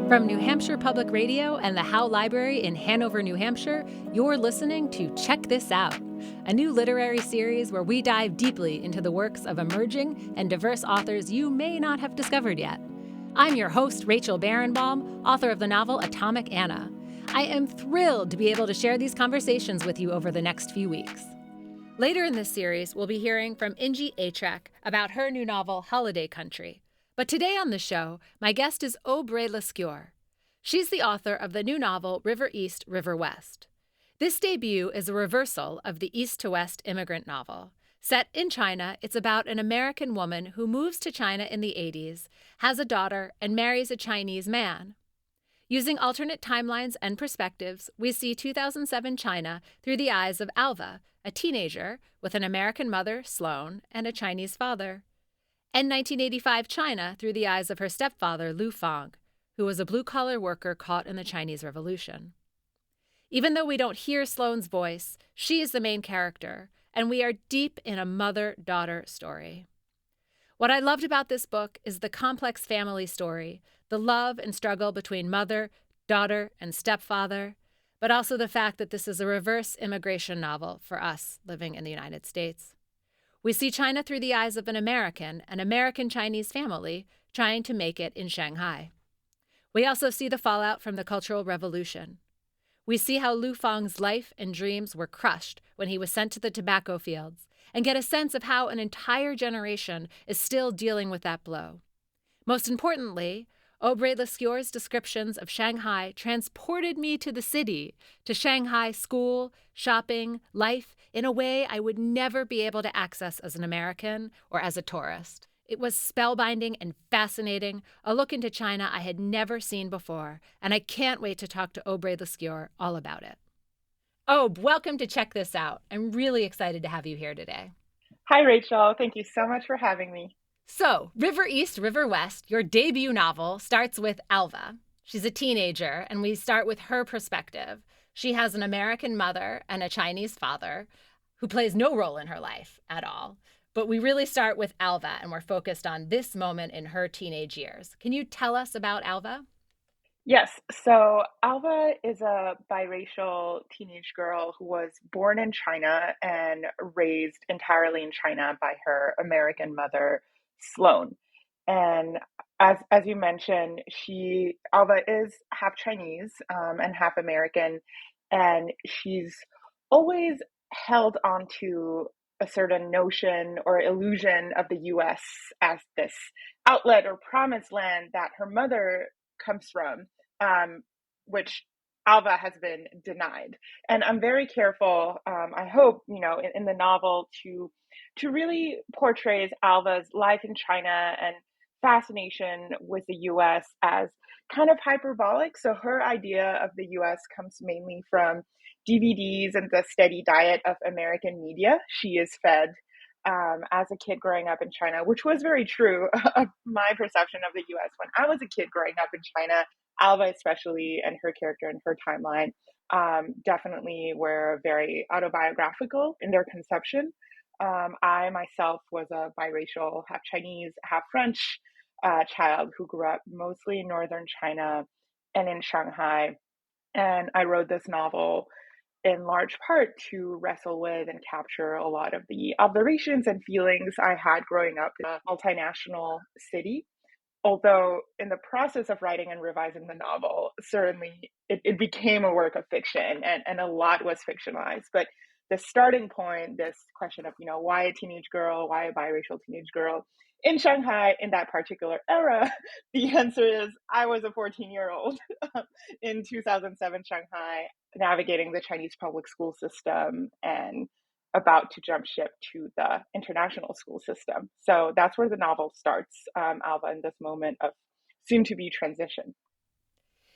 From New Hampshire Public Radio and the Howe Library in Hanover, New Hampshire, you're listening to Check This Out, a new literary series where we dive deeply into the works of emerging and diverse authors you may not have discovered yet. I'm your host, Rachel Barenbaum, author of the novel Atomic Anna. I am thrilled to be able to share these conversations with you over the next few weeks. Later in this series, we'll be hearing from Ingi Achek about her new novel, Holiday Country. But today on the show, my guest is Aube Rey Lescure. She's the author of the new novel, River East, River West. This debut is a reversal of the East to West immigrant novel. Set in China, it's about an American woman who moves to China in the 80s, has a daughter, and marries a Chinese man. Using alternate timelines and perspectives, we see 2007 China through the eyes of Alva, a teenager with an American mother, Sloane, and a Chinese father, and 1985 China through the eyes of her stepfather, Lu Fang, who was a blue-collar worker caught in the Chinese Revolution. Even though we don't hear Sloane's voice, she is the main character, and we are deep in a mother-daughter story. What I loved about this book is the complex family story, the love and struggle between mother, daughter, and stepfather, but also the fact that this is a reverse immigration novel for us living in the United States. We see China through the eyes of an American-Chinese family trying to make it in Shanghai. We also see the fallout from the Cultural Revolution. We see how Lu Fang's life and dreams were crushed when he was sent to the tobacco fields, and get a sense of how an entire generation is still dealing with that blow. Most importantly, Aube Rey Lescure's descriptions of Shanghai transported me to the city, to Shanghai school, shopping, life, in a way I would never be able to access as an American or as a tourist. It was spellbinding and fascinating, a look into China I had never seen before, and I can't wait to talk to Aube Rey Lescure all about it. Aube, welcome to Check This Out. I'm really excited to have you here today. Hi, Rachel. Thank you so much for having me. So, River East, River West, your debut novel, starts with Alva. She's a teenager, and we start with her perspective. She has an American mother and a Chinese father who plays no role in her life at all. But we really start with Alva, and we're focused on this moment in her teenage years. Can you tell us about Alva? Yes, so Alva is a biracial teenage girl who was born in China and raised entirely in China by her American mother, Sloane. And as you mentioned, Alva is half Chinese and half American, and she's always held on to a certain notion or illusion of the US as this outlet or promised land that her mother comes from, which Alva has been denied. And I'm very careful, I hope, in the novel to really portrays Alva's life in China and fascination with the US as kind of hyperbolic. So her idea of the US comes mainly from DVDs and the steady diet of American media she is fed as a kid growing up in China, which was very true of my perception of the US when I was a kid growing up in China. Alva, especially, and her character and her timeline definitely were very autobiographical in their conception. I myself was a biracial, half Chinese, half French child who grew up mostly in northern China and in Shanghai. And I wrote this novel in large part to wrestle with and capture a lot of the observations and feelings I had growing up in a multinational city. Although in the process of writing and revising the novel, certainly it became a work of fiction and a lot was fictionalized. But the starting point, this question of, why a teenage girl, why a biracial teenage girl in Shanghai in that particular era, the answer is I was a 14-year-old in 2007 Shanghai, navigating the Chinese public school system and about to jump ship to the international school system. So that's where the novel starts, Alva, in this moment of soon to be transition.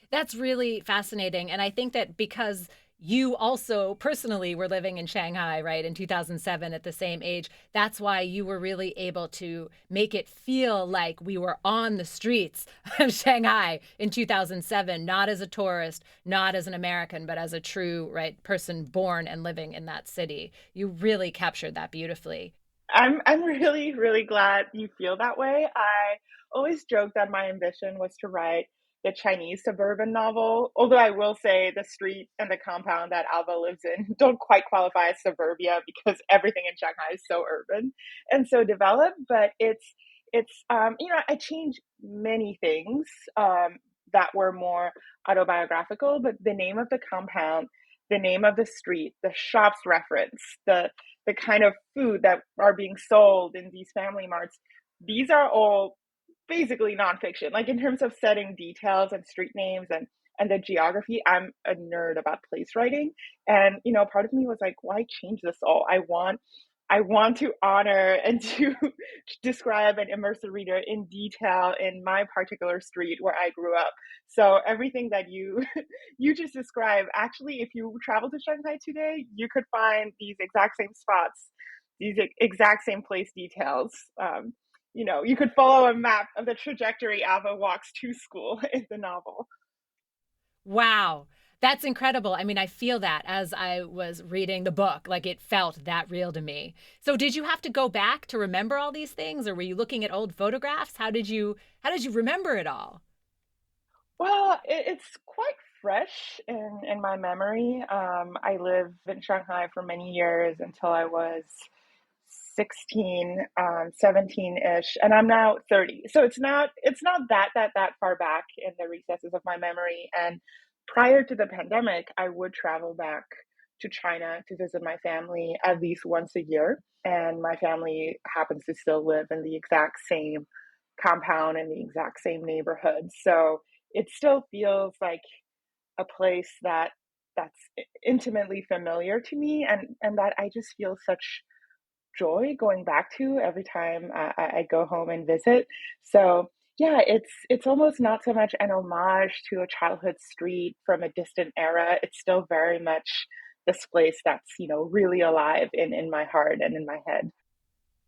That's really fascinating. And I think that because you also personally were living in Shanghai, right, in 2007 at the same age, that's why you were really able to make it feel like we were on the streets of Shanghai in 2007, not as a tourist, not as an American, but as a true, right, person born and living in that city. You really captured that beautifully. I'm really, really glad you feel that way. I always joke that my ambition was to write the Chinese suburban novel. Although I will say the street and the compound that Alba lives in don't quite qualify as suburbia because everything in Shanghai is so urban and so developed. But I changed many things that were more autobiographical, but the name of the compound, the name of the street, the shops reference, the kind of food that are being sold in these family marts, these are all basically nonfiction. Like in terms of setting details and street names and the geography, I'm a nerd about place writing. And part of me was like, why change this all? I want to honor and to describe and immerse the reader in detail in my particular street where I grew up. So everything that you you just described, actually, if you travel to Shanghai today, you could find these exact same spots, these exact same place details. You could follow a map of the trajectory Ava walks to school in the novel. Wow. That's incredible. I mean, I feel that as I was reading the book, like it felt that real to me. So did you have to go back to remember all these things, or were you looking at old photographs? How did you remember it all? Well, it's quite fresh in my memory. I lived in Shanghai for many years until I was 16, 17-ish, and I'm now 30. So it's not that far back in the recesses of my memory. And prior to the pandemic, I would travel back to China to visit my family at least once a year. And my family happens to still live in the exact same compound in the exact same neighborhood. So it still feels like a place that's intimately familiar to me, and that I just feel such joy going back to every time I go home and visit. So yeah, it's almost not so much an homage to a childhood street from a distant era. It's still very much this place that's really alive in my heart and in my head.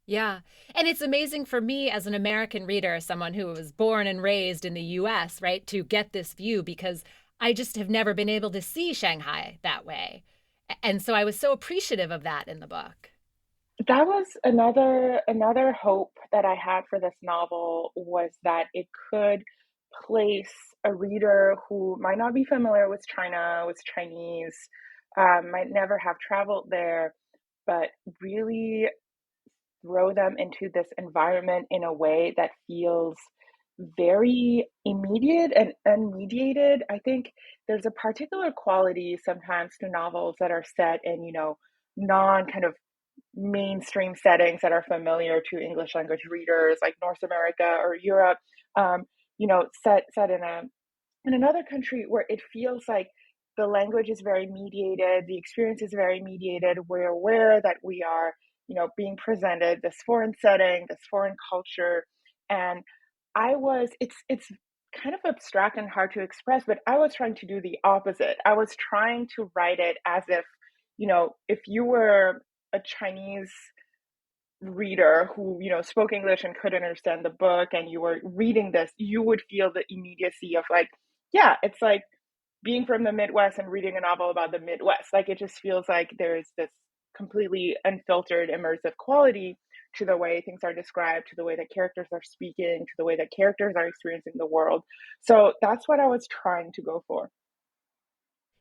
Yeah. And it's amazing for me as an American reader, someone who was born and raised in the US, right, to get this view because I just have never been able to see Shanghai that way. And so I was so appreciative of that in the book. That was another hope that I had for this novel, was that it could place a reader who might not be familiar with China, with Chinese, might never have traveled there, but really throw them into this environment in a way that feels very immediate and unmediated. I think there's a particular quality sometimes to novels that are set in, non kind of mainstream settings that are familiar to English language readers, like North America or Europe, set in another country where it feels like the language is very mediated, the experience is very mediated. We're aware that we are, being presented this foreign setting, this foreign culture, and it's kind of abstract and hard to express, but I was trying to do the opposite. I was trying to write it as if, if you were a Chinese reader who spoke English and could understand the book, and you were reading this, you would feel the immediacy of, like, yeah, it's like being from the Midwest and reading a novel about the Midwest. Like, it just feels like there's this completely unfiltered immersive quality to the way things are described, to the way that characters are speaking, to the way that characters are experiencing the world. So that's what I was trying to go for.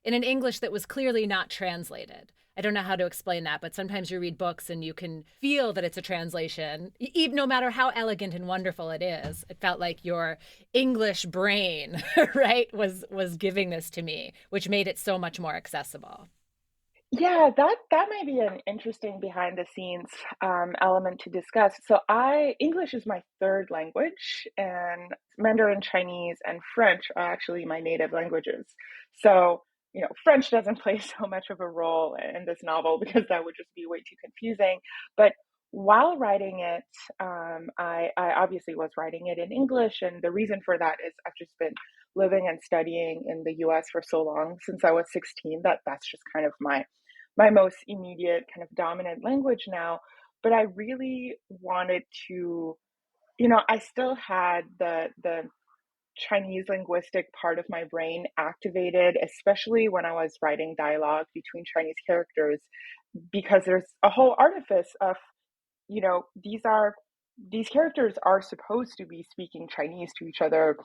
In an English that was clearly not translated. I don't know how to explain that, but sometimes you read books and you can feel that it's a translation, even no matter how elegant and wonderful it is. It felt like your English brain, right, was giving this to me, which made it so much more accessible. Yeah, that may be an interesting behind the scenes element to discuss. So I English is my third language, and Mandarin Chinese and French are actually my native languages. So, French doesn't play so much of a role in this novel because that would just be way too confusing. But while writing it, I obviously was writing it in English, and the reason for that is I've just been living and studying in the US for so long, since I was 16, that that's just kind of my most immediate kind of dominant language now. But I really wanted to, I still had the Chinese linguistic part of my brain activated, especially when I was writing dialogue between Chinese characters, because there's a whole artifice of, you know, these are these characters are supposed to be speaking Chinese to each other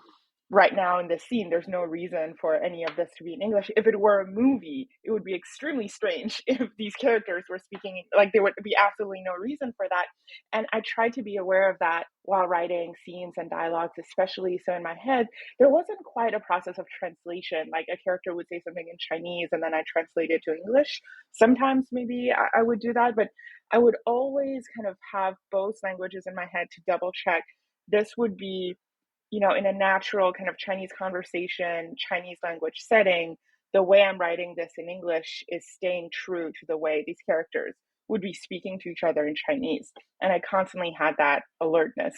right now in this scene, there's no reason for any of this to be in English. If it were a movie, it would be extremely strange if these characters were speaking, like, there would be absolutely no reason for that. And I tried to be aware of that while writing scenes and dialogues, especially. So in my head, there wasn't quite a process of translation. Like a character would say something in Chinese and then I translate it to English. Sometimes maybe I would do that, but I would always kind of have both languages in my head to double check this would be, in a natural kind of Chinese conversation, Chinese language setting, the way I'm writing this in English is staying true to the way these characters would be speaking to each other in Chinese. And I constantly had that alertness.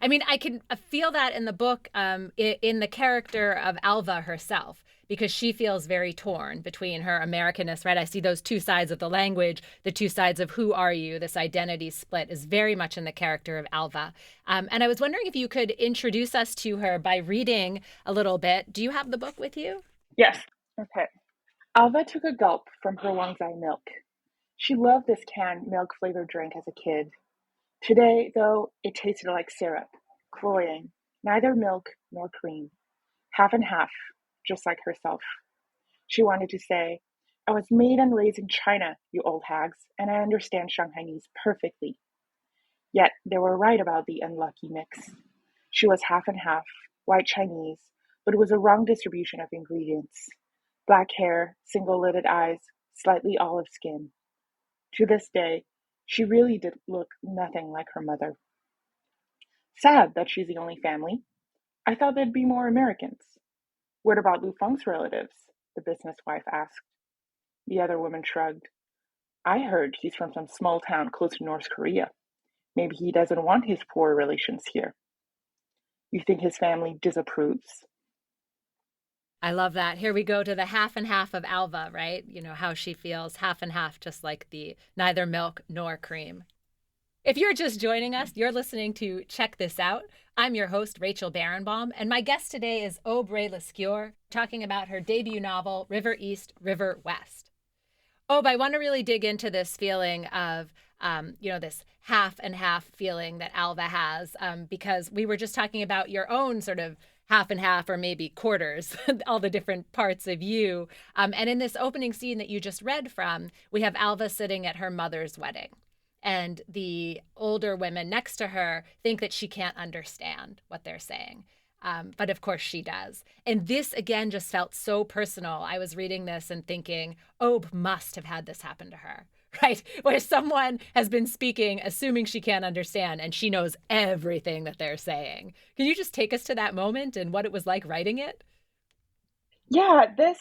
I mean, I can feel that in the book, in the character of Alva herself, because she feels very torn between her Americanness, right? I see those two sides of the language, the two sides of who are you, this identity split is very much in the character of Alva. And I was wondering if you could introduce us to her by reading a little bit. Do you have the book with you? Yes. Okay. Alva took a gulp from her Wangzai milk. She loved this canned milk flavored drink as a kid. Today, though, it tasted like syrup, cloying, neither milk nor cream, half and half, just like herself. She wanted to say, I was made and raised in China, you old hags, and I understand Shanghainese perfectly. Yet they were right about the unlucky mix. She was half and half, white Chinese, but it was a wrong distribution of ingredients. Black hair, single lidded eyes, slightly olive skin. To this day, she really did look nothing like her mother. Sad that she's the only family. I thought there'd be more Americans. What about Lu Feng's relatives? The business wife asked. The other woman shrugged. I heard he's from some small town close to North Korea. Maybe he doesn't want his poor relations here. You think his family disapproves? I love that. Here we go to the half and half of Alva, right? You know, how she feels half and half, just like the neither milk nor cream. If you're just joining us, you're listening to Check This Out. I'm your host, Rachel Barenbaum, and my guest today is Aube Rey Lescure, talking about her debut novel, River East, River West. Aube, I want to really dig into this feeling of, this half and half feeling that Alva has, because we were just talking about your own sort of half and half, or maybe quarters, all the different parts of you. And in this opening scene that you just read from, we have Alva sitting at her mother's wedding. And the older women next to her think that she can't understand what they're saying. But of course she does. And this, again, just felt so personal. I was reading this and thinking, Aube must have had this happen to her, right? Where someone has been speaking, assuming she can't understand, and she knows everything that they're saying. Can you just take us to that moment and what it was like writing it? Yeah, this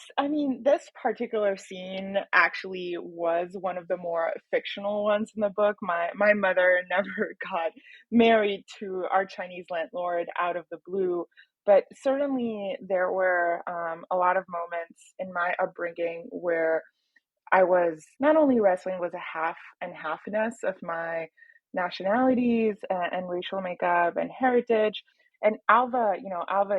particular scene actually was one of the more fictional ones in the book. My mother never got married to our Chinese landlord out of the blue, but certainly there were a lot of moments in my upbringing where I was not only wrestling with a half and halfness of my nationalities and racial makeup and heritage. And Alva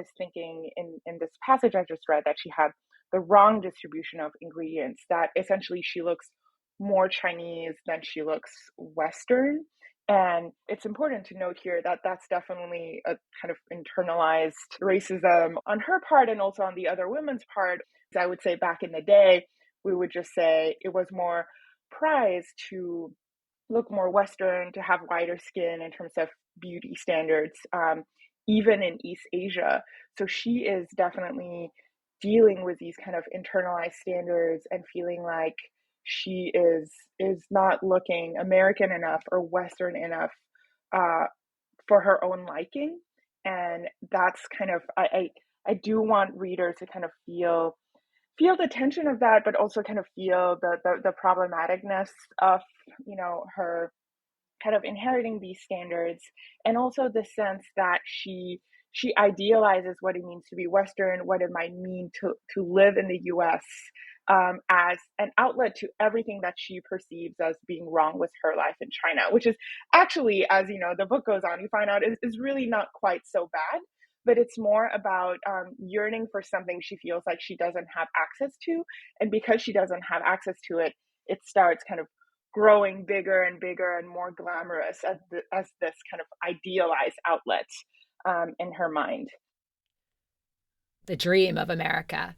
is thinking in this passage I just read that she had the wrong distribution of ingredients, that essentially she looks more Chinese than she looks Western. And it's important to note here that that's definitely a kind of internalized racism on her part and also on the other women's part. I would say back in the day, we would just say it was more prized to look more Western, to have whiter skin in terms of beauty standards, even in East Asia. So she is definitely dealing with these kind of internalized standards and feeling like she is not looking American enough or Western enough uh, for her own liking. And that's kind of I do want readers to kind of feel the tension of that, but also kind of feel the problematicness of her kind of inheriting these standards, and also the sense that she idealizes what it means to be Western, what it might mean to live in the U.S. As an outlet to everything that she perceives as being wrong with her life in China, which is actually, as you know, the book goes on, you find out is really not quite so bad. But it's more about yearning for something she feels like she doesn't have access to, and because she doesn't have access to it, it starts kind of growing bigger and bigger and more glamorous as this kind of idealized outlet in her mind. the dream of America.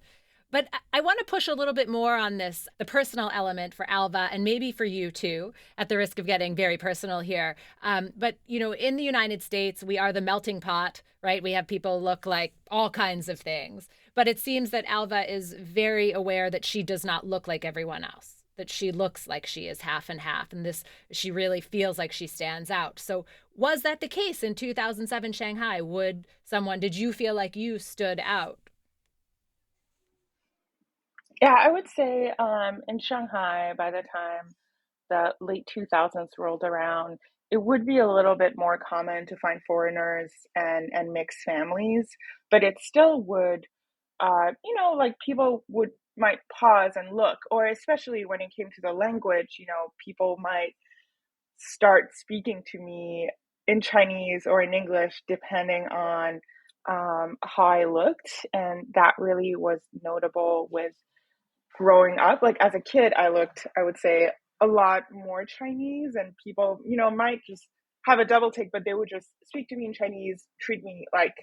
But I want to push a little bit more on this, the personal element for Alva, and maybe for you too, at the risk of getting very personal here. But, in the United States, we are the melting pot, right? We have people look like all kinds of things. But it seems that Alva is very aware that she does not look like everyone else, that she looks like she is half and half. And she really feels like she stands out. So was that the case in 2007 Shanghai? Did you feel like you stood out? Yeah, I would say in Shanghai, by the time the late 2000s rolled around, it would be a little bit more common to find foreigners and mixed families, but it still would, like people might pause and look, or especially when it came to the language, people might start speaking to me in Chinese or in English, depending on how I looked, and that really was notable with growing up. Like as a kid, I would say, a lot more Chinese, and people, might just have a double take, but they would just speak to me in Chinese, treat me like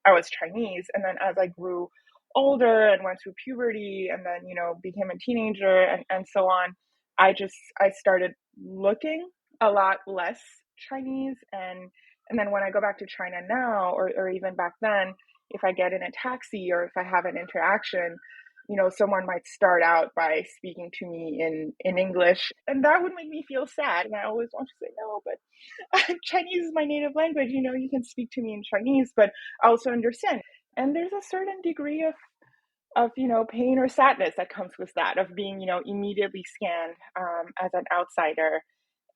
I was Chinese. And then as I grew older and went through puberty and then, became a teenager and so on, I started looking a lot less Chinese. And then when I go back to China now, or even back then, if I get in a taxi or if I have an interaction, someone might start out by speaking to me in English, and that would make me feel sad. And I always want to say no, but Chinese is my native language. You can speak to me in Chinese, but I also understand. And there's a certain degree of pain or sadness that comes with that, of being immediately scanned as an outsider,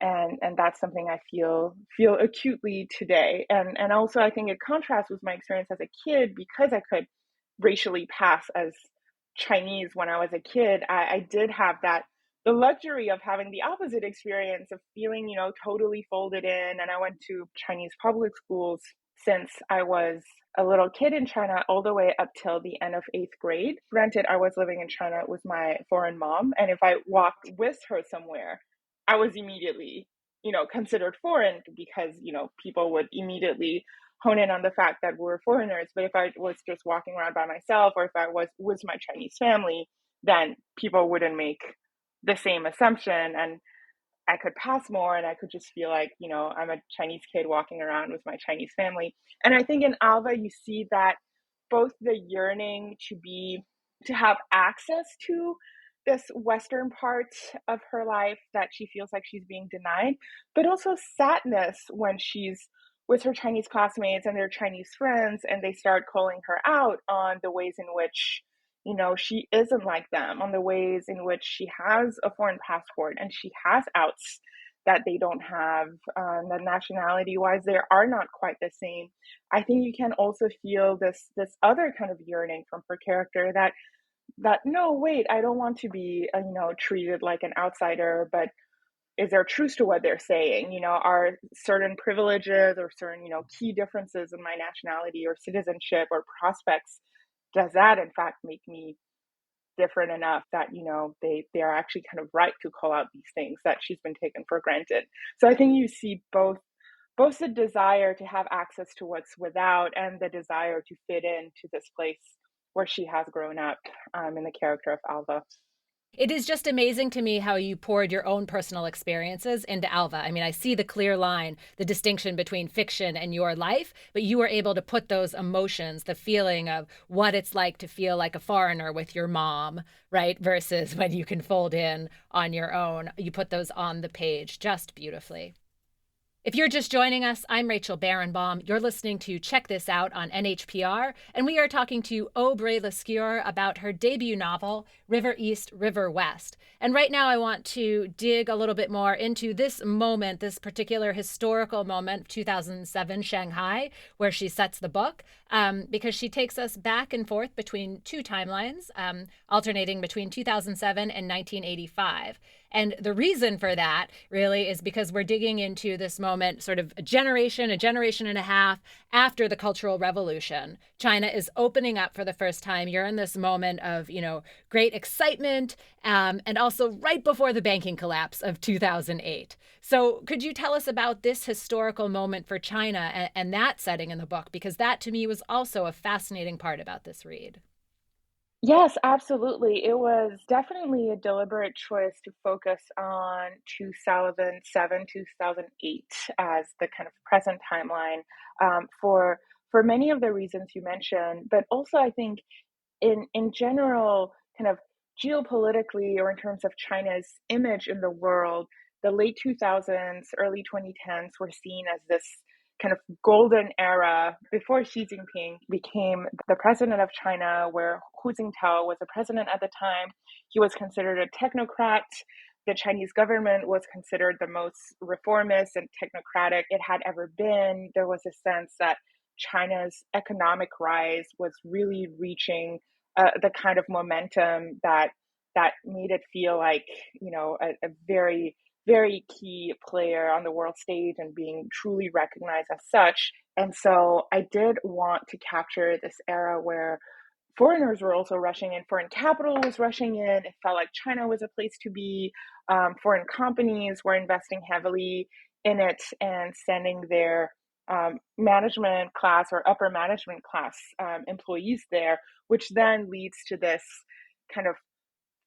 and that's something I feel acutely today. And also I think it contrasts with my experience as a kid, because I could racially pass as Chinese when I was a kid. I did have the luxury of having the opposite experience of feeling, totally folded in. And I went to Chinese public schools since I was a little kid in China, all the way up till the end of eighth grade. Granted, I was living in China with my foreign mom, and if I walked with her somewhere, I was immediately, considered foreign, because, people would immediately hone in on the fact that we were foreigners. But if I was just walking around by myself, or if I was with my Chinese family, then people wouldn't make the same assumption, and I could pass more, and I could just feel like, I'm a Chinese kid walking around with my Chinese family. And I think in Alva, you see that both the yearning to have access to this Western part of her life that she feels like she's being denied, but also sadness when she's with her Chinese classmates and their Chinese friends, and they start calling her out on the ways in which, she isn't like them, on the ways in which she has a foreign passport and she has outs that they don't have, that nationality wise, they are not quite the same. I think you can also feel this other kind of yearning from her character, that no, wait, I don't want to be, treated like an outsider, but is there truth to what they're saying? Are certain privileges or certain, key differences in my nationality or citizenship or prospects, does that in fact make me different enough that, they are actually kind of right to call out these things that she's been taken for granted? So I think you see both the desire to have access to what's without, and the desire to fit into this place where she has grown up, in the character of Alva. It is just amazing to me how you poured your own personal experiences into Alva. I mean, I see the clear line, the distinction between fiction and your life, but you were able to put those emotions, the feeling of what it's like to feel like a foreigner with your mom, right? Versus when you can fold in on your own. You put those on the page just beautifully. If you're just joining us, I'm Rachel Barenbaum. You're listening to Check This Out on NHPR, and we are talking to Aube Rey Lescure about her debut novel, River East, River West. And right now I want to dig a little bit more into this moment, this particular historical moment, 2007 Shanghai, where she sets the book, because she takes us back and forth between two timelines, alternating between 2007 and 1985. And the reason for that really is because we're digging into this moment, sort of a generation and a half after the Cultural Revolution. China is opening up for the first time. You're in this moment of, great excitement, and also right before the banking collapse of 2008. So could you tell us about this historical moment for China and that setting in the book? Because that to me was also a fascinating part about this read. Yes, absolutely. It was definitely a deliberate choice to focus on 2007, 2008 as the kind of present timeline, for many of the reasons you mentioned, but also I think in general, kind of geopolitically or in terms of China's image in the world, the late 2000s, early 2010s were seen as this kind of golden era before Xi Jinping became the president of China, where Hu Jintao was the president at the time. He was considered a technocrat. The Chinese government was considered the most reformist and technocratic it had ever been. There was a sense that China's economic rise was really reaching the kind of momentum that made it feel like a very very key player on the world stage and being truly recognized as such. And so I did want to capture this era where foreigners were also rushing in. Foreign capital was rushing in. It felt like China was a place to be. Foreign companies were investing heavily in it and sending their management class or upper management class employees there, which then leads to this kind of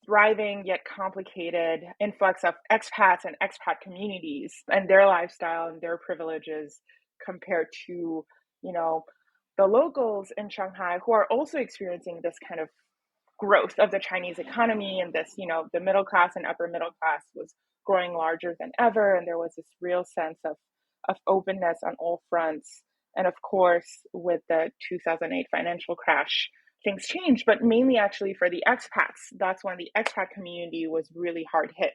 thriving yet complicated influx of expats and expat communities and their lifestyle and their privileges compared to, you know, the locals in Shanghai who are also experiencing this kind of growth of the Chinese economy and this, the middle class and upper middle class was growing larger than ever. And there was this real sense of openness on all fronts. And of course, with the 2008 financial crash, things changed, but mainly actually for the expats. That's when the expat community was really hard hit.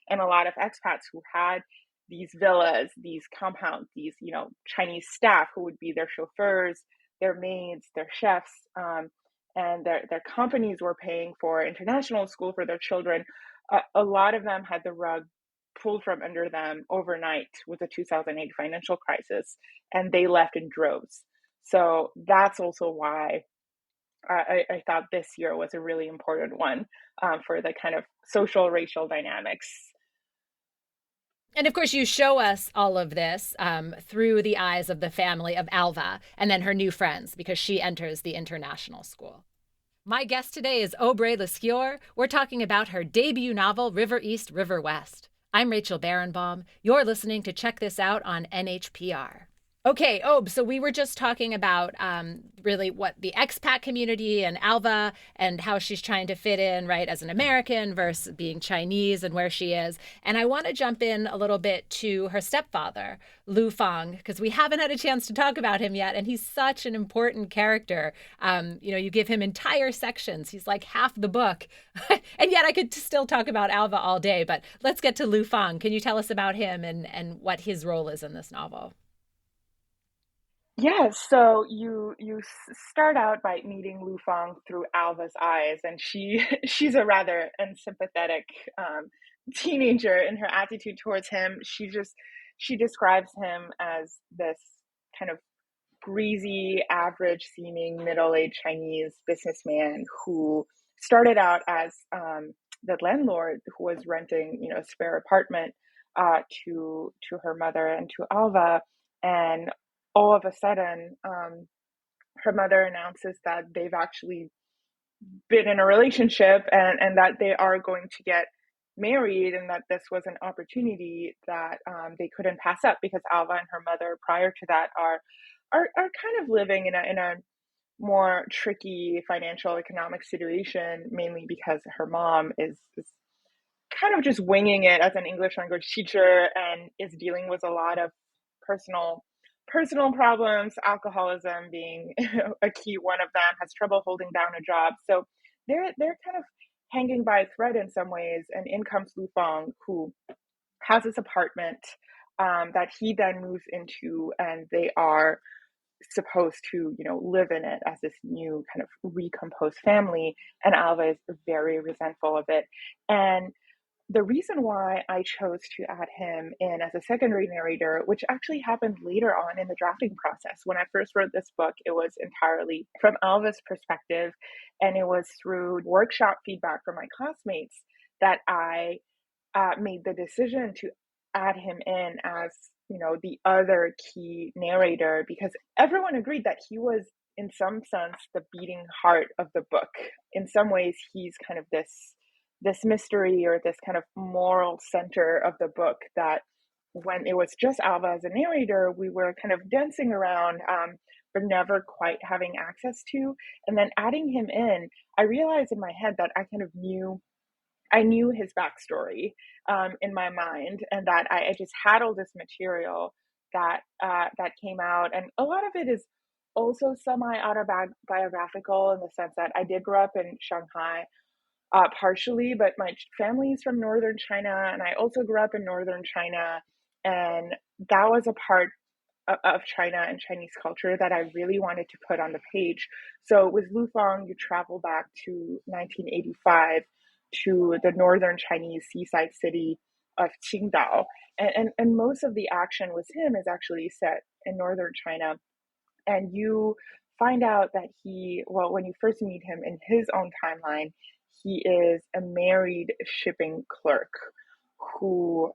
And a lot of expats who had these villas, these compounds, these, Chinese staff who would be their chauffeurs, their maids, their chefs, and their companies were paying for international school for their children. A lot of them had the rug pulled from under them overnight with the 2008 financial crisis, and they left in droves. So that's also why I thought this year was a really important one for the kind of social racial dynamics. And of course, you show us all of this through the eyes of the family of Alva and then her new friends because she enters the international school. My guest today is Aube Rey Lescure. We're talking about her debut novel, River East, River West. I'm Rachel Barenbaum. You're listening to Check This Out on NHPR. Okay, Aube, so we were just talking about really what the expat community and Alva and how she's trying to fit in, right, as an American versus being Chinese and where she is. And I want to jump in a little bit to her stepfather, Lu Fang, because we haven't had a chance to talk about him yet. And he's such an important character. You give him entire sections. He's like half the book. And yet I could still talk about Alva all day. But let's get to Lu Fang. Can you tell us about him and what his role is in this novel? Yeah, so you start out by meeting Lu Fang through Alva's eyes, and she's a rather unsympathetic teenager in her attitude towards him. She describes him as this kind of greasy, average-seeming middle-aged Chinese businessman who started out as the landlord who was renting, a spare apartment to her mother and to Alva, and all of a sudden, her mother announces that they've actually been in a relationship and that they are going to get married and that this was an opportunity that they couldn't pass up because Alva and her mother prior to that are kind of living in a more tricky financial economic situation, mainly because her mom is kind of just winging it as an English language teacher and is dealing with a lot of personal personal problems, alcoholism being a key one of them, has trouble holding down a job. So they're kind of hanging by a thread in some ways. And in comes Lu Fang, who has this apartment that he then moves into, and they are supposed to, live in it as this new kind of recomposed family. And Alva is very resentful of it. And the reason why I chose to add him in as a secondary narrator, which actually happened later on in the drafting process. When I first wrote this book, it was entirely from Alva's perspective, and it was through workshop feedback from my classmates that I made the decision to add him in as, the other key narrator, because everyone agreed that he was in some sense the beating heart of the book. In some ways he's kind of this mystery, or this kind of moral center of the book, that when it was just Alva as a narrator, we were kind of dancing around, but never quite having access to. And then adding him in, I realized in my head that I knew his backstory, in my mind, and that I just had all this material that came out, and a lot of it is also semi autobiographical, in the sense that I did grow up in Shanghai, partially, but my family is from northern China, and I also grew up in northern China, and that was a part of China and Chinese culture that I really wanted to put on the page. So with Lu Fang, you travel back to 1985 to the northern Chinese seaside city of Qingdao. And most of the action with him is actually set in northern China. And you find out that when you first meet him in his own timeline, he is a married shipping clerk who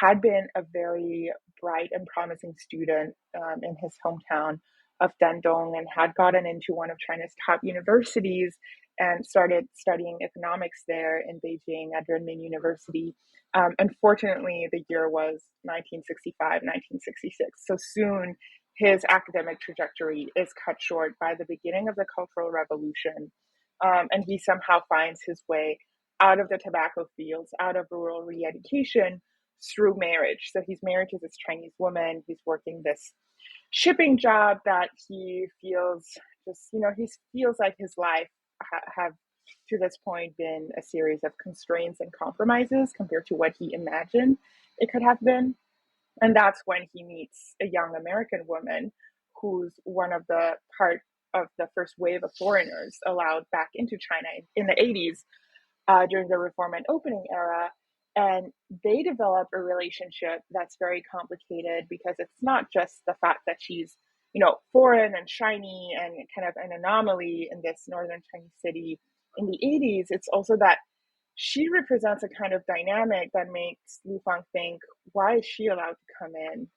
had been a very bright and promising student in his hometown of Dandong, and had gotten into one of China's top universities and started studying economics there in Beijing at Renmin University. Unfortunately, the year was 1965, 1966. So soon his academic trajectory is cut short by the beginning of the Cultural Revolution. And he somehow finds his way out of the tobacco fields, out of rural re-education, through marriage. So he's married to this Chinese woman. He's working this shipping job that he feels he feels like his life have to this point been a series of constraints and compromises compared to what he imagined it could have been. And that's when he meets a young American woman who's one of the part of the first wave of foreigners allowed back into China in the 80s, during the Reform and Opening era. And they develop a relationship that's very complicated, because it's not just the fact that she's, foreign and shiny and kind of an anomaly in this northern Chinese city in the 80s. It's also that she represents a kind of dynamic that makes Lu Fang think, why is she allowed to come in?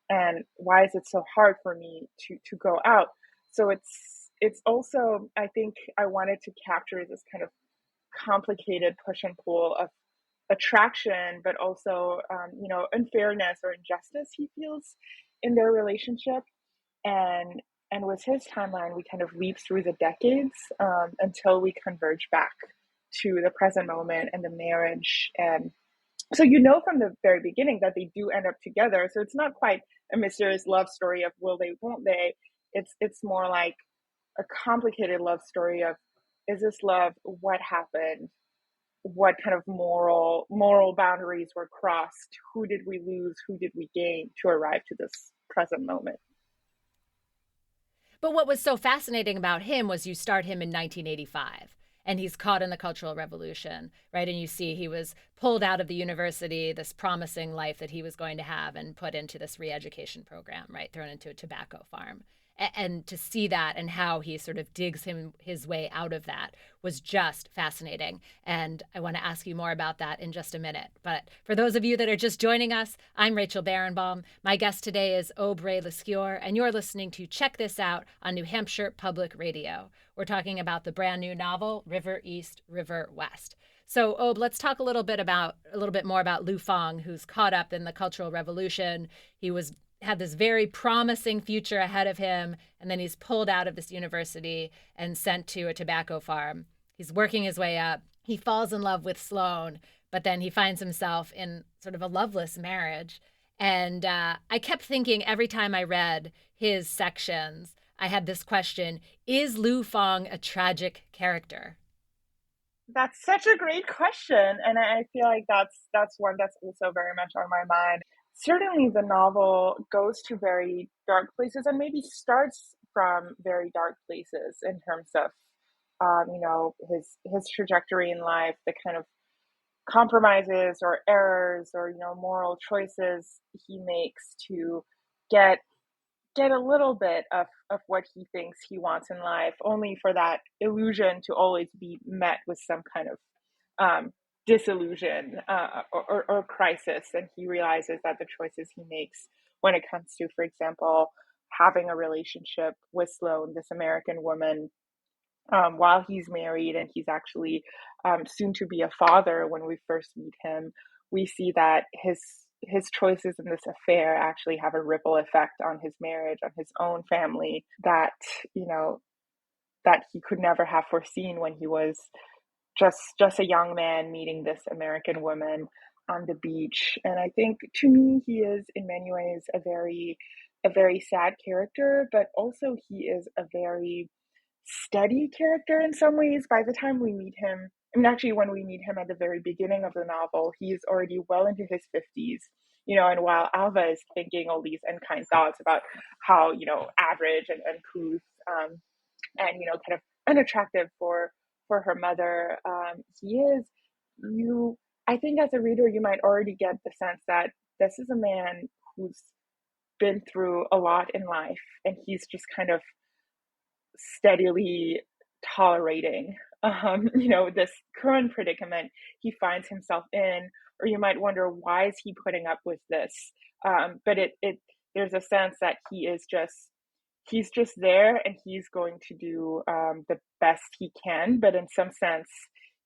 And why is it so hard for me to go out? So it's also, I think I wanted to capture this kind of complicated push and pull of attraction, but also, unfairness or injustice he feels in their relationship. And with his timeline, we kind of leap through the decades, until we converge back to the present moment and the marriage. And so from the very beginning that they do end up together. So it's not quite a mysterious love story of will they, won't they. It's more like a complicated love story of, is this love? What happened? What kind of moral boundaries were crossed? Who did we lose? Who did we gain to arrive to this present moment? But what was so fascinating about him was you start him in 1985 and he's caught in the Cultural Revolution, right? And you see he was pulled out of the university, this promising life that he was going to have, and put into this re-education program, right? Thrown into a tobacco farm. And to see that and how he sort of digs his way out of that was just fascinating. And I want to ask you more about that in just a minute. But for those of you that are just joining us, I'm Rachel Barenbaum. My guest today is Aube Rey Lescure, and you're listening to Check This Out on New Hampshire Public Radio. We're talking about the brand new novel, River East, River West. So, Aube, let's talk a little bit more about Lu Fang, who's caught up in the Cultural Revolution. He had this very promising future ahead of him, and then he's pulled out of this university and sent to a tobacco farm. He's working his way up. He falls in love with Sloane, but then he finds himself in sort of a loveless marriage. And I kept thinking every time I read his sections, I had this question: is Lu Fang a tragic character? That's such a great question, and I feel like that's one that's also very much on my mind. Certainly, the novel goes to very dark places, and maybe starts from very dark places in terms of, his trajectory in life, the kind of compromises or errors or moral choices he makes to get get a little bit of what he thinks he wants in life, only for that illusion to always be met with some kind of disillusion or crisis. And he realizes that the choices he makes when it comes to, for example, having a relationship with Sloane, this American woman, while he's married, and he's actually soon to be a father. When we first meet him, we see that his choices in this affair actually have a ripple effect on his marriage, on his own family, that you know that he could never have foreseen when he was just a young man meeting this American woman on the beach. And I think, to me, he is in many ways a very sad character, but also he is a very steady character in some ways. By the time we meet him, I mean, actually, when we meet him at the very beginning of the novel, he's already well into his 50s. And while Alva is thinking all these unkind thoughts about how, average and couth, and, kind of unattractive for her mother, he is, you, I think as a reader, you might already get the sense that this is a man who's been through a lot in life, and he's just kind of steadily tolerating this current predicament he finds himself in. Or you might wonder, why is he putting up with this? But it there's a sense that he's just there, and he's going to do the best he can. But in some sense,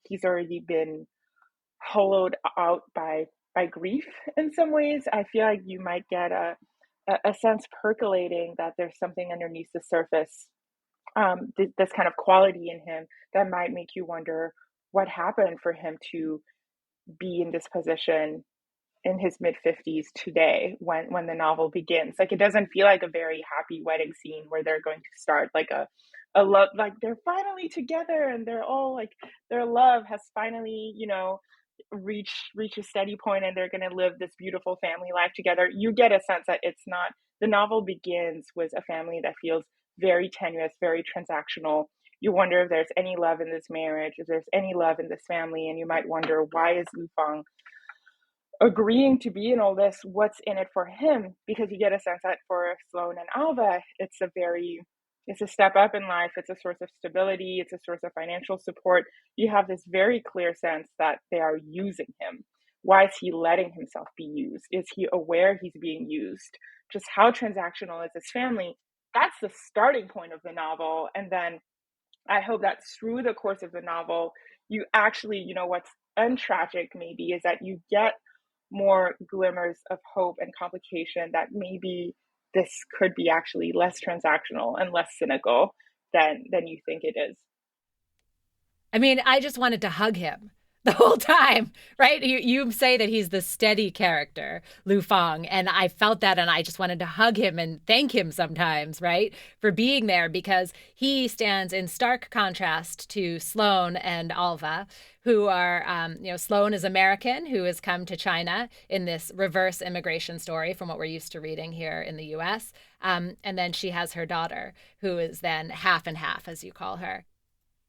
he's already been hollowed out by grief. In some ways, I feel like you might get a sense percolating that there's something underneath the surface, this kind of quality in him that might make you wonder what happened for him to be in this position in his mid 50s today, when the novel begins. Like, it doesn't feel like a very happy wedding scene where they're going to start like a love, like they're finally together and they're all like, their love has finally, reach a steady point, and they're going to live this beautiful family life together. You get a sense that it's not. The novel begins with a family that feels very tenuous, very transactional. You wonder if there's any love in this marriage, if there's any love in this family, and you might wonder, why is Lu Fang agreeing to be in all this? What's in it for him? Because you get a sense that for Sloane and Alva, it's a step up in life. It's a source of stability. It's a source of financial support. You have this very clear sense that they are using him. Why is he letting himself be used? Is he aware he's being used? Just how transactional is his family? That's the starting point of the novel. And then I hope that through the course of the novel, you actually, what's untragic maybe is that you get more glimmers of hope and complication, that maybe this could be actually less transactional and less cynical than you think it is. I mean, I just wanted to hug him the whole time, right? You say that he's the steady character, Lu Fang, and I felt that, and I just wanted to hug him and thank him sometimes, right, for being there, because he stands in stark contrast to Sloane and Alva, who are, Sloane is American, who has come to China in this reverse immigration story from what we're used to reading here in the U.S. And then she has her daughter, who is then half and half, as you call her.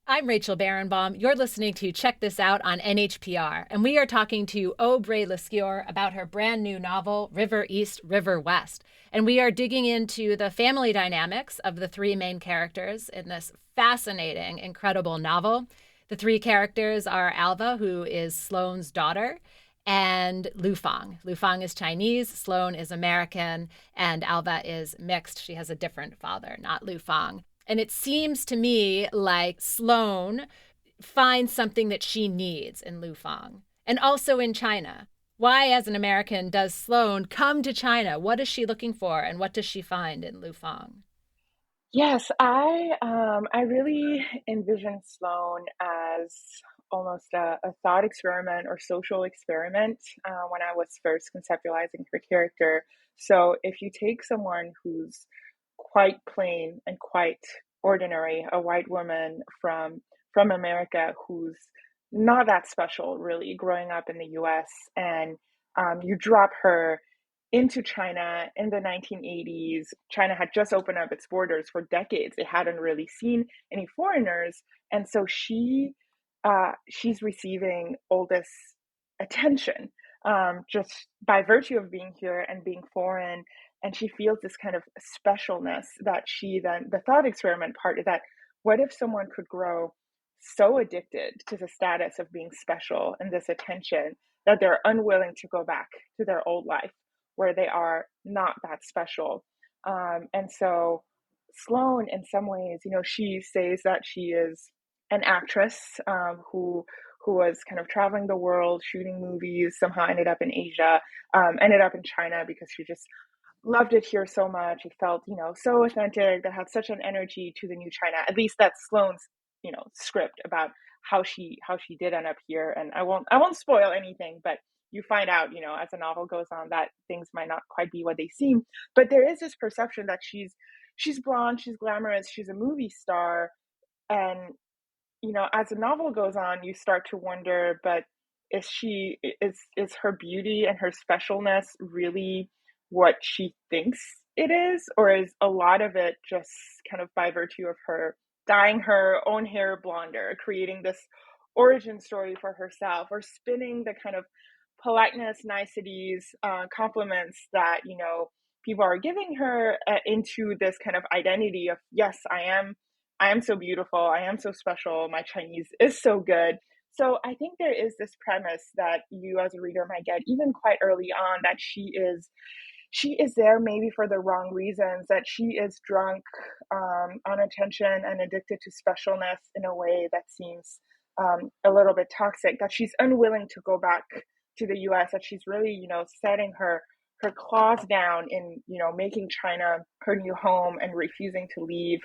I'm Rachel Barenbaum. You're listening to Check This Out on NHPR, and we are talking to Aube Rey Lescure about her brand new novel, River East, River West. And we are digging into the family dynamics of the three main characters in this fascinating, incredible novel. The three characters are Alva, who is Sloane's daughter, and Lu Fang. Lu Fang is Chinese, Sloane is American, and Alva is mixed. She has a different father, not Lu Fang. And it seems to me like Sloane finds something that she needs in Lu Fang, and also in China. Why, as an American, does Sloane come to China? What is she looking for, and what does she find in Lu Fang? Yes, I really envision Sloane as almost a thought experiment or social experiment when I was first conceptualizing her character. So if you take someone who's quite plain and quite ordinary, a white woman from America who's not that special really, growing up in the U.S., and you drop her into China in the 1980s. China had just opened up its borders for decades. They hadn't really seen any foreigners, and so she's receiving all this attention, just by virtue of being here and being foreign. And she feels this kind of specialness that she then, the thought experiment part is that what if someone could grow so addicted to the status of being special and this attention that they're unwilling to go back to their old life where they are not that special. And so Sloane, in some ways, she says that she is an actress who was kind of traveling the world, shooting movies, somehow ended up in Asia, ended up in China because she just loved it here so much. It felt, so authentic. That had such an energy to the new China. At least that's Sloane's, script about how she did end up here. And I won't spoil anything, but you find out, as the novel goes on, that things might not quite be what they seem. But there is this perception that she's blonde, she's glamorous, she's a movie star, and as the novel goes on, you start to wonder, but is her beauty and her specialness really what she thinks it is, or is a lot of it just kind of by virtue of her dyeing her own hair blonder, creating this origin story for herself, or spinning the kind of politeness, niceties, compliments that people are giving her into this kind of identity of, yes, I am so beautiful. I am so special. My Chinese is so good. So I think there is this premise that you as a reader might get even quite early on, that she is there maybe for the wrong reasons, that she is drunk on attention and addicted to specialness in a way that seems a little bit toxic, that she's unwilling to go back to the US, that she's really, setting her claws down in, making China her new home and refusing to leave.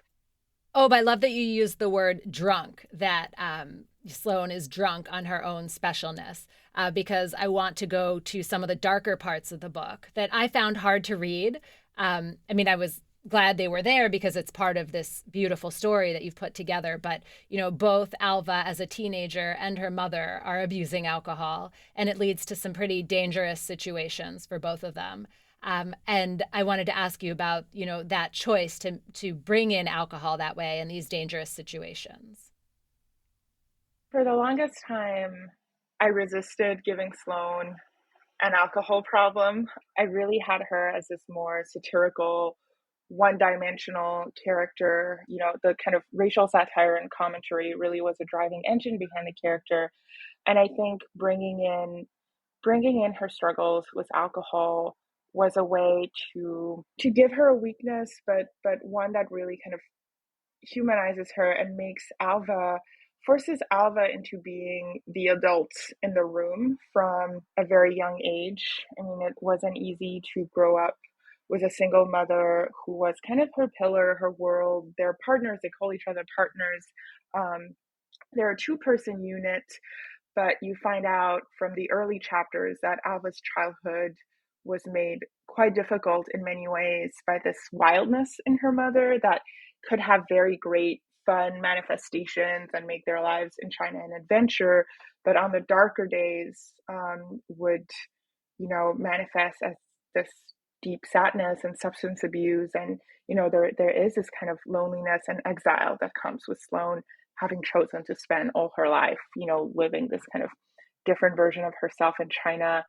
Oh, I love that you used the word drunk, that Sloane is drunk on her own specialness, because I want to go to some of the darker parts of the book that I found hard to read. I mean, I was glad they were there because it's part of this beautiful story that you've put together. But, both Alva as a teenager and her mother are abusing alcohol, and it leads to some pretty dangerous situations for both of them. And I wanted to ask you about, that choice to bring in alcohol that way in these dangerous situations. For the longest time, I resisted giving Sloane an alcohol problem. I really had her as this more satirical, one dimensional character. The kind of racial satire and commentary really was a driving engine behind the character. And I think bringing in her struggles with alcohol was a way to give her a weakness, but one that really kind of humanizes her and forces Alva into being the adult in the room from a very young age. I mean, it wasn't easy to grow up with a single mother who was kind of her pillar, her world. They're partners, they call each other partners. They're a two-person unit, but you find out from the early chapters that Alva's childhood was made quite difficult in many ways by this wildness in her mother that could have very great fun manifestations and make their lives in China an adventure, but on the darker days would, manifest as this deep sadness and substance abuse. And, there is this kind of loneliness and exile that comes with Sloane having chosen to spend all her life, living this kind of different version of herself in China.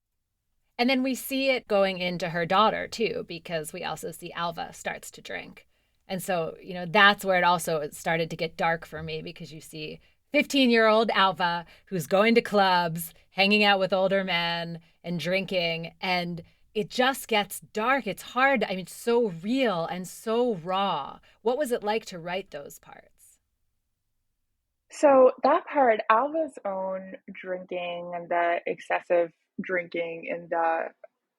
And then we see it going into her daughter too, because we also see Alva starts to drink. And so, that's where it also started to get dark for me, because you see 15-year-old Alva who's going to clubs, hanging out with older men and drinking. And it just gets dark. It's hard. I mean, it's so real and so raw. What was it like to write those parts? So that part, Alva's own drinking and the excessive drinking in the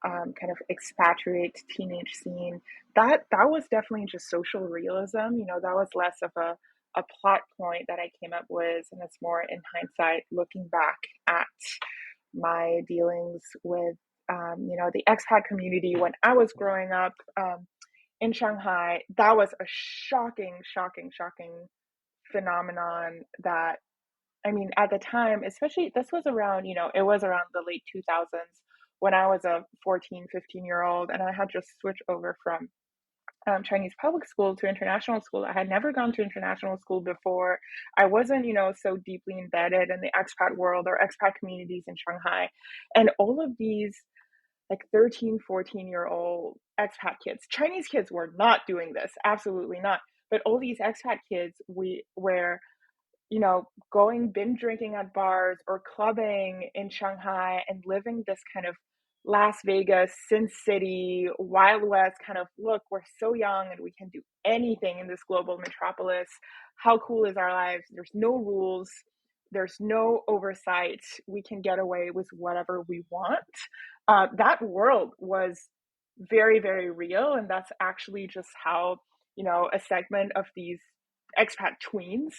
kind of expatriate teenage scene, that was definitely just social realism. That was less of a plot point that I came up with, and it's more in hindsight, looking back at my dealings with the expat community when I was growing up in Shanghai. That was a shocking, shocking, shocking phenomenon that, I mean, at the time, especially this was around, it was around the late 2000s when I was a 14, 15-year-old, and I had just switched over from Chinese public school to international school. I had never gone to international school before. I wasn't, so deeply embedded in the expat world or expat communities in Shanghai. And all of these like 13, 14-year-old expat kids, Chinese kids were not doing this, absolutely not. But all these expat kids, we were going binge drinking at bars or clubbing in Shanghai and living this kind of Las Vegas, Sin City, Wild West kind of look, we're so young and we can do anything in this global metropolis. How cool is our lives? There's no rules, there's no oversight. We can get away with whatever we want. That world was very, very real. And that's actually just how, a segment of these expat tweens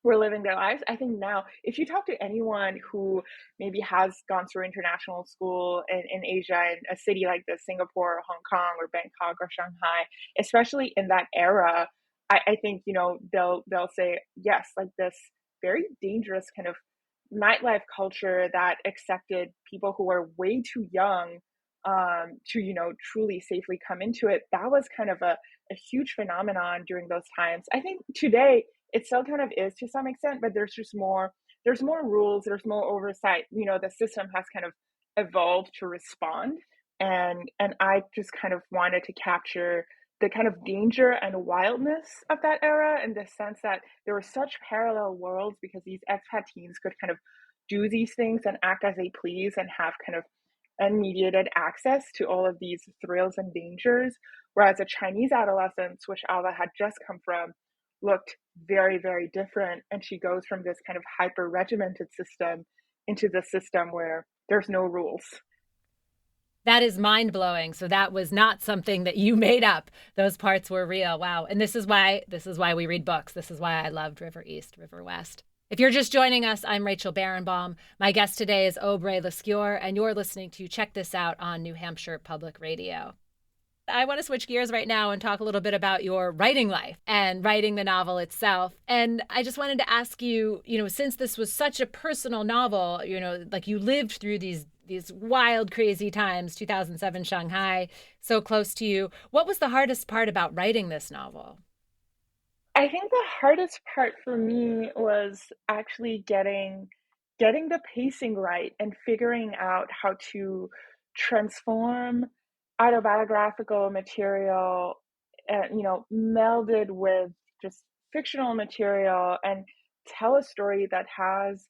were living their lives. I think now, if you talk to anyone who maybe has gone through international school in Asia, in a city like this, Singapore or Hong Kong or Bangkok or Shanghai, especially in that era, I think, they'll say, yes, like this very dangerous kind of nightlife culture that accepted people who were way too young to, truly safely come into it. That was kind of a huge phenomenon during those times. I think today it still kind of is to some extent, but there's more rules, there's more oversight. The system has kind of evolved to respond. And I just kind of wanted to capture the kind of danger and wildness of that era in the sense that there were such parallel worlds because these expat teens could kind of do these things and act as they please and have kind of unmediated access to all of these thrills and dangers, whereas the Chinese adolescence, which Alva had just come from, looked very, very different. And she goes from this kind of hyper regimented system into the system where there's no rules. That is mind blowing. So that was not something that you made up. Those parts were real. Wow. And this is why we read books. This is why I loved River East, River West. If you're just joining us, I'm Rachel Barenbaum. My guest today is Aube Rey Lescure, and you're listening to Check This Out on New Hampshire Public Radio. I want to switch gears right now and talk a little bit about your writing life and writing the novel itself. And I just wanted to ask you, since this was such a personal novel, like you lived through these wild, crazy times, 2007 Shanghai, so close to you. What was the hardest part about writing this novel? I think the hardest part for me was actually getting the pacing right and figuring out how to transform autobiographical material, melded with just fictional material and tell a story that has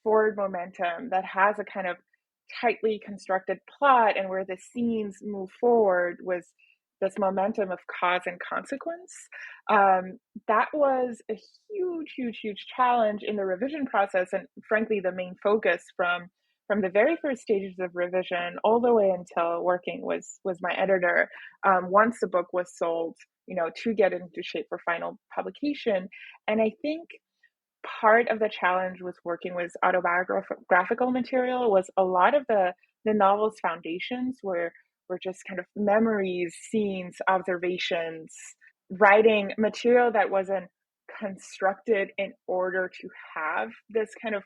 forward momentum, that has a kind of tightly constructed plot and where the scenes move forward with this momentum of cause and consequence. That was a huge, huge, huge challenge in the revision process, and frankly, the main focus from the very first stages of revision all the way until working was my editor. Once the book was sold, to get into shape for final publication, and I think part of the challenge with working with autobiographical material was a lot of the novel's foundations were just kind of memories, scenes, observations, writing material that wasn't constructed in order to have this kind of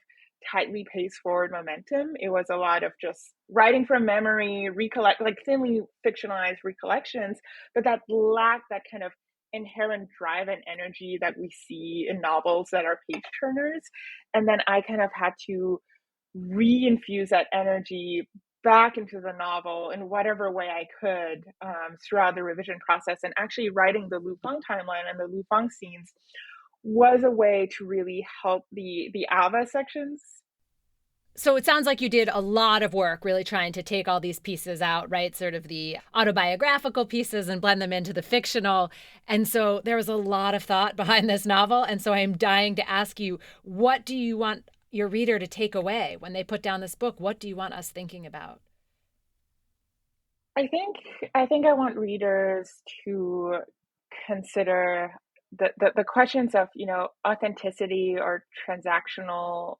tightly paced forward momentum. It was a lot of just writing from memory, recollect, like thinly fictionalized recollections, but that lacked that kind of inherent drive and energy that we see in novels that are page turners. And then I kind of had to reinfuse that energy back into the novel in whatever way I could throughout the revision process. And actually, writing the Lufang timeline and the Lufang scenes was a way to really help the Ava sections. So it sounds like you did a lot of work really trying to take all these pieces out, right? Sort of the autobiographical pieces and blend them into the fictional. And so there was a lot of thought behind this novel. And so I'm dying to ask you, what do you want your reader to take away when they put down this book? What do you want us thinking about? I think I want readers to consider the questions of authenticity or transactional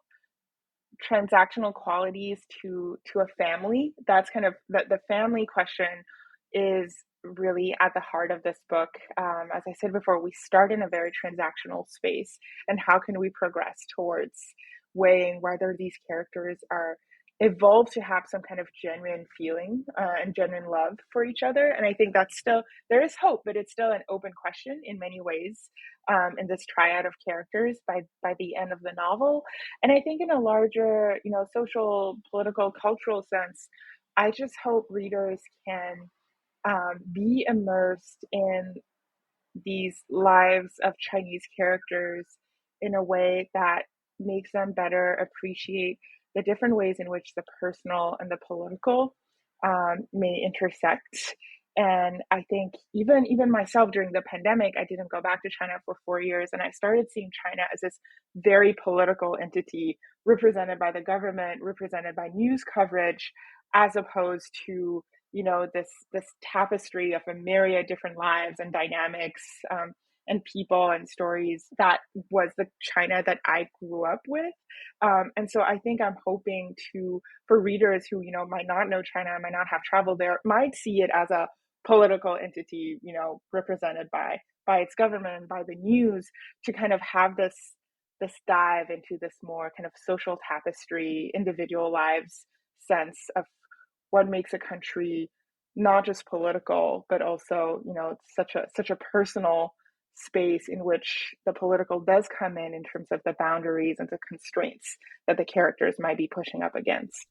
qualities to a family. That's kind of the family question is really at the heart of this book. As I said before, we start in a very transactional space, and how can we progress towards weighing whether these characters are evolve to have some kind of genuine feeling and genuine love for each other. And I think that's still, there is hope, but it's still an open question in many ways in this triad of characters by the end of the novel. And I think in a larger, social, political, cultural sense, I just hope readers can be immersed in these lives of Chinese characters in a way that makes them better appreciate the different ways in which the personal and the political may intersect. And I think even myself during the pandemic, I didn't go back to China for 4 years, and I started seeing China as this very political entity represented by the government, represented by news coverage, as opposed to this tapestry of a myriad different lives and dynamics and people and stories that was the China that I grew up with. And so I think I'm hoping to for readers who might not know China, might not have traveled there, might see it as a political entity, represented by its government, by the news, to kind of have this dive into this more kind of social tapestry, individual lives sense of what makes a country not just political, but also, such a personal space in which the political does come in terms of the boundaries and the constraints that the characters might be pushing up against.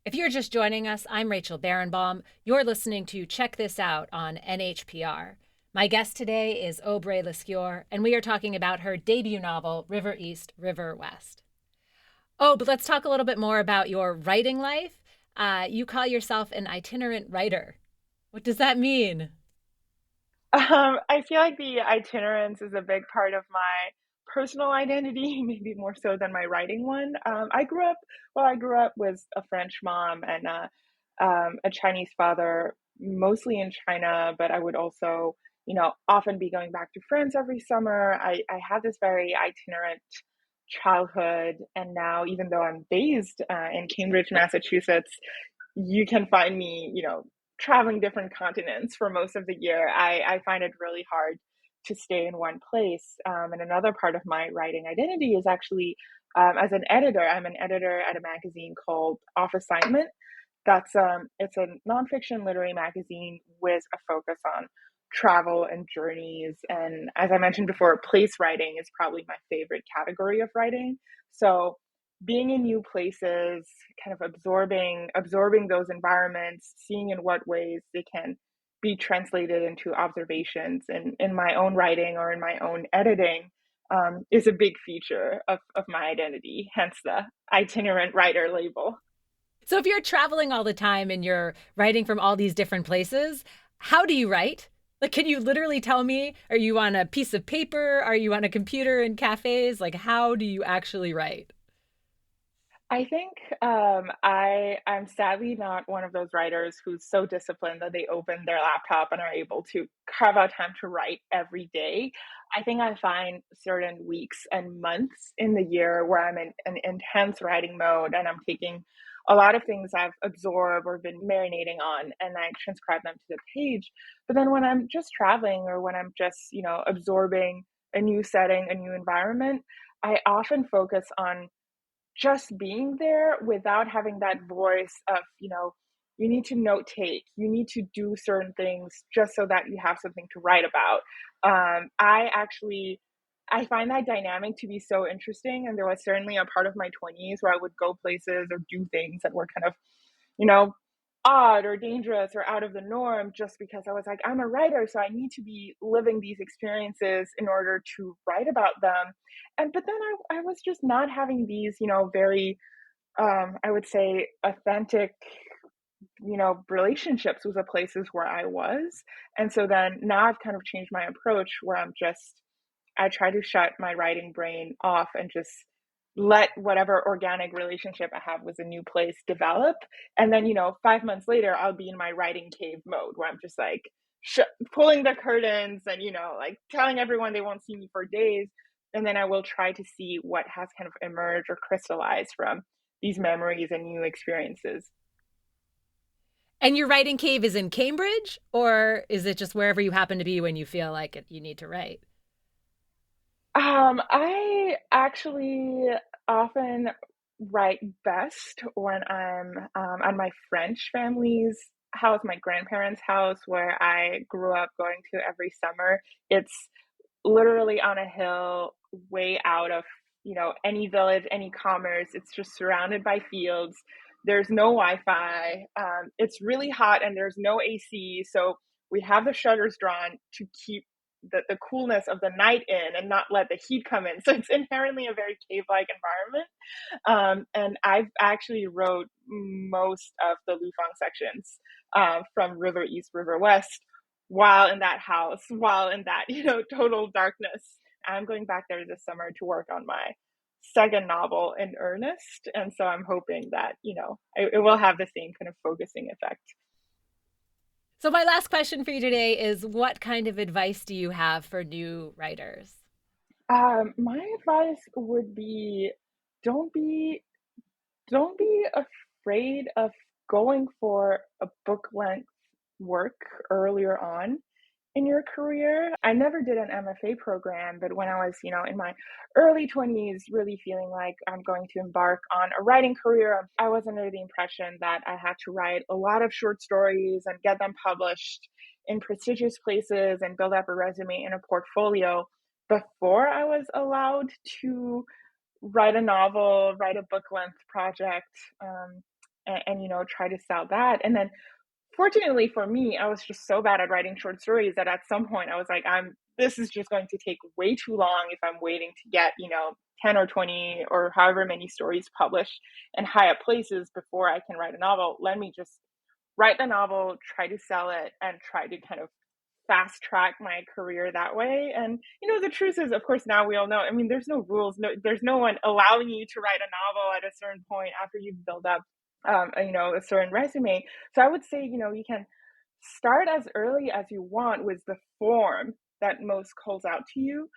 If you're just joining us, I'm Rachel Barenbaum. You're listening to Check This Out on NHPR. My guest today is Aube Rey Lescure, and we are talking about her debut novel, River East, River West. Oh, but let's talk a little bit more about your writing life. You call yourself an itinerant writer. What does that mean? I feel like the itinerance is a big part of my personal identity, maybe more so than my writing one. I grew up with a French mom and a Chinese father, mostly in China, but I would also, often be going back to France every summer. I had this very itinerant childhood, and now, even though I'm based in Cambridge, Massachusetts, you can find me, traveling different continents for most of the year. I find it really hard to stay in one place. And another part of my writing identity is actually as an editor. I'm an editor at a magazine called Off Assignment. It's a nonfiction literary magazine with a focus on travel and journeys. And as I mentioned before, place writing is probably my favorite category of writing. So being in new places, kind of absorbing those environments, seeing in what ways they can be translated into observations in my own writing or in my own editing, is a big feature of my identity, hence the itinerant writer label. So, if you're traveling all the time and you're writing from all these different places, how do you write? Like, can you literally tell me? Are you on a piece of paper? Are you on a computer in cafes? Like, how do you actually write? I think I'm sadly not one of those writers who's so disciplined that they open their laptop and are able to carve out time to write every day. I think I find certain weeks and months in the year where I'm in an intense writing mode and I'm taking a lot of things I've absorbed or been marinating on and I transcribe them to the page. But then when I'm just traveling or when I'm just, absorbing a new setting, a new environment, I often focus on just being there without having that voice of, you need to note take, you need to do certain things just so that you have something to write about. I find that dynamic to be so interesting. And there was certainly a part of my 20s where I would go places or do things that were kind of, you know, odd or dangerous or out of the norm just because I was like, I'm a writer, so I need to be living these experiences in order to write about them. But then I was just not having these, very I would say authentic, relationships with the places where I was. And so then now I've kind of changed my approach where I try to shut my writing brain off and just let whatever organic relationship I have with a new place develop. And then, 5 months later, I'll be in my writing cave mode where I'm just like pulling the curtains and, like telling everyone they won't see me for days. And then I will try to see what has kind of emerged or crystallized from these memories and new experiences. And your writing cave is in Cambridge, or is it just wherever you happen to be when you feel like you need to write? I actually often write best when I'm at my French family's house, my grandparents' house, where I grew up going to every summer. It's literally on a hill, way out of, any village, any commerce. It's just surrounded by fields. There's no Wi-Fi. It's really hot and there's no AC, so we have the shutters drawn to keep the coolness of the night in and not let the heat come in. So it's inherently a very cave-like environment. And I've actually wrote most of the Lufang sections from River East, River West, while in that house, while in that, total darkness. I'm going back there this summer to work on my second novel in earnest. And so I'm hoping that, it will have the same kind of focusing effect. So my last question for you today is, what kind of advice do you have for new writers? My advice would be don't be don't be afraid of going for a book length work earlier on in your career. I never did an MFA program, but when I was, in my early 20s, really feeling like I'm going to embark on a writing career, I was under the impression that I had to write a lot of short stories and get them published in prestigious places and build up a resume and a portfolio before I was allowed to write a novel, write a book length project, and try to sell that. And then fortunately for me, I was just so bad at writing short stories that at some point I was like, this is just going to take way too long if I'm waiting to get, 10 or 20 or however many stories published in high up places before I can write a novel. Let me just write the novel, try to sell it, and try to kind of fast track my career that way. And, the truth is, of course, now we all know, there's no rules. No, there's no one allowing you to write a novel at a certain point after you've built up a certain resume. So I would say, you can start as early as you want with the form that most calls out to you.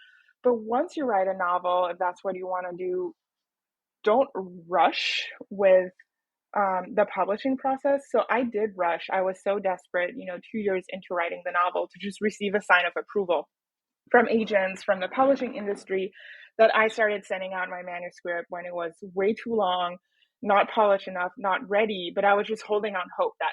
But once you write a novel, if that's what you want to do, don't rush with the publishing process. So I did rush. I was so desperate, 2 years into writing the novel, to just receive a sign of approval from agents, from the publishing industry, that I started sending out my manuscript when it was way too long, not polished enough, not ready, but I was just holding on hope that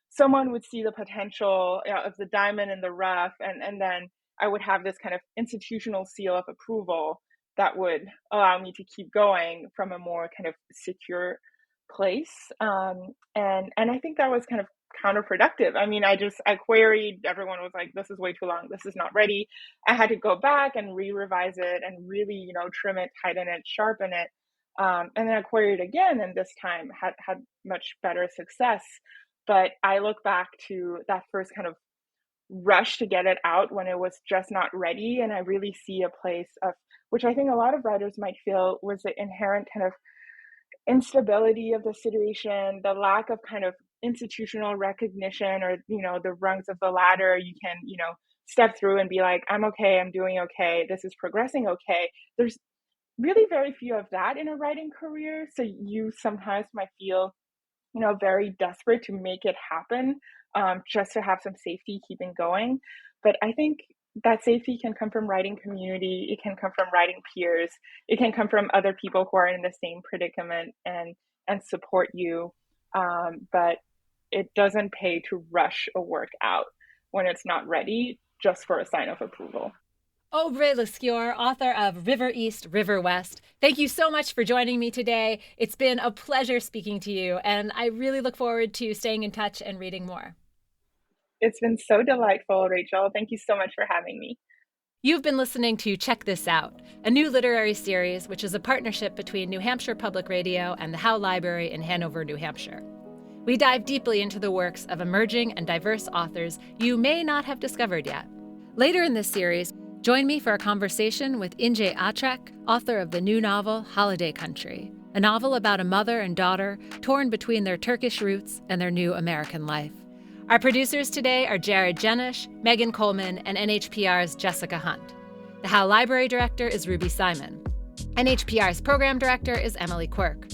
someone would see the potential, of the diamond in the rough, and then I would have this kind of institutional seal of approval that would allow me to keep going from a more kind of secure place. And I think that was kind of counterproductive. I queried, everyone was like, this is way too long, this is not ready. I had to go back and revise it and really, trim it, tighten it, sharpen it. And then I queried again, and this time had much better success. But I look back to that first kind of rush to get it out when it was just not ready. And I really see a place of, which I think a lot of writers might feel, was the inherent kind of instability of the situation, the lack of kind of institutional recognition, or, the rungs of the ladder you can, step through and be like, I'm okay, I'm doing okay, this is progressing okay. There's really very few of that in a writing career. So you sometimes might feel, very desperate to make it happen, just to have some safety keeping going. But I think that safety can come from writing community. It can come from writing peers. It can come from other people who are in the same predicament and support you. But it doesn't pay to rush a work out when it's not ready just for a sign of approval. Aube Rey Lescure, author of River East, River West. Thank you so much for joining me today. It's been a pleasure speaking to you, and I really look forward to staying in touch and reading more. It's been so delightful, Rachel. Thank you so much for having me. You've been listening to Check This Out, a new literary series which is a partnership between New Hampshire Public Radio and the Howe Library in Hanover, New Hampshire. We dive deeply into the works of emerging and diverse authors you may not have discovered yet. Later in this series, join me for a conversation with Inje Atrek, author of the new novel Holiday Country, a novel about a mother and daughter torn between their Turkish roots and their new American life. Our producers today are Jared Jenish, Megan Coleman, and NHPR's Jessica Hunt. The Howe Library Director is Ruby Simon. NHPR's Program Director is Emily Quirk.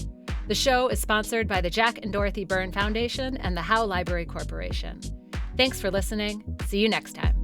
The show is sponsored by the Jack and Dorothy Byrne Foundation and the Howe Library Corporation. Thanks for listening. See you next time.